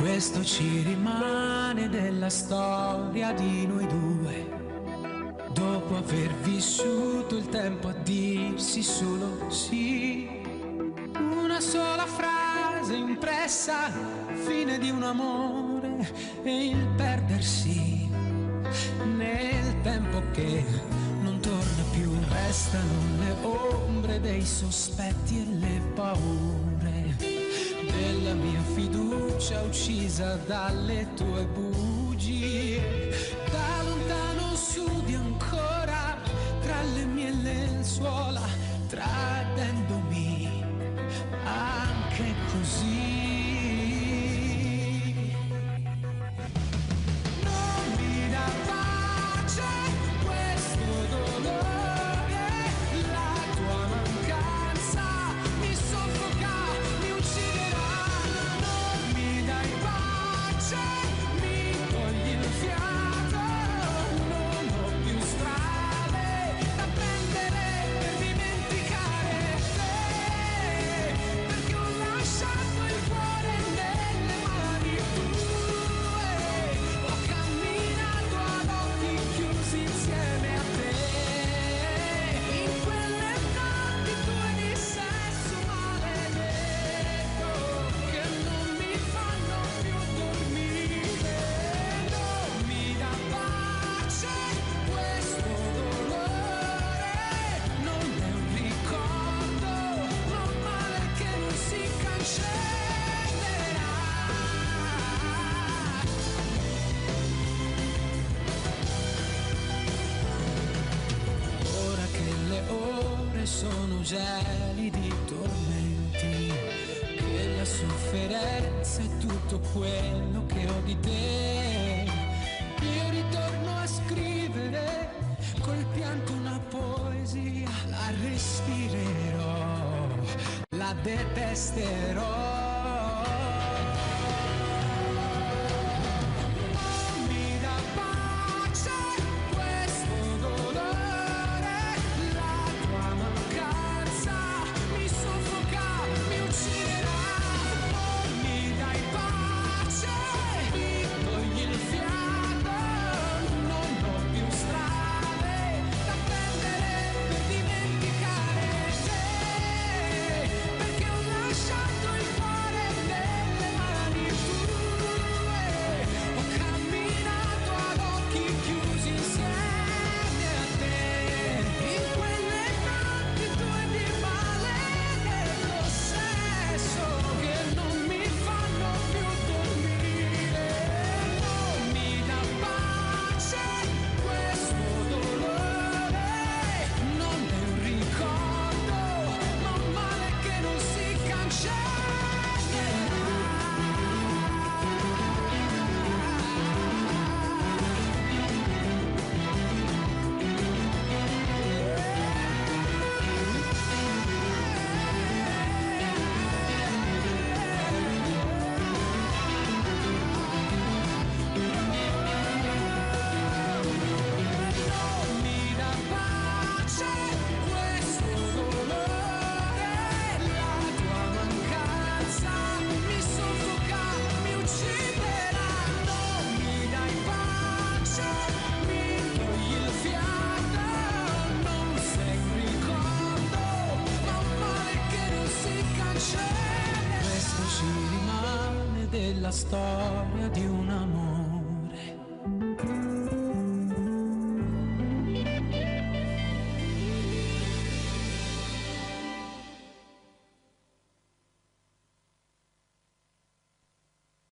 Questo ci rimane della storia di noi due, dopo aver vissuto il tempo a dirsi solo sì. Una sola frase impressa, fine di un amore e il perdersi nel tempo che non torna più. Restano le ombre dei sospetti e le paure della mia fiducia uccisa dalle tue bugie. Da lontano sudi ancora tra le mie lenzuola, tradendomi anche così. Non mi dà pace questo dolore, la tua mancanza mi soffoca, mi ucciderà. Non mi dai pace, mi togli il fiato, non ho più strade da prendere per dimenticare te, perché ho lasciato il cuore nelle mani tue, ho camminato ad occhi chiusi insieme a te, in quelle notti tue di sesso maledetto che non mi fanno più dormire. Non mi dà pace questo dolore, non è un ricordo, ma un male che non si cancellerà. Ora che le ore sono gelidi tormenti, che la sofferenza è tutto quello che ho di te, io ritorno a scrivere col pianto una poesia, la respirerò, la detesterò. Non mi dà pace questo dolore, la tua mancanza mi soffoca, mi ucciderà. Non mi dai pace, mi togli il fiato, non ho più strade da prendere per dimenticare te, perché ho lasciato il cuore nelle mani tue, ho camminato ad occhi chiusi insieme a te, in quelle notti tue di maledetto sesso che non mi fanno più dormire. Non mi dà pace questo dolore, non è un ricordo, ma un male che non si cancellerà. Non mi dà pace questo dolore, la tua mancanza mi soffoca, mi ucciderà. Non mi dai pace, mi togli il fiato, non sei un ricordo, ma un male che non si cancella. Questo ci rimane della storia di un amore,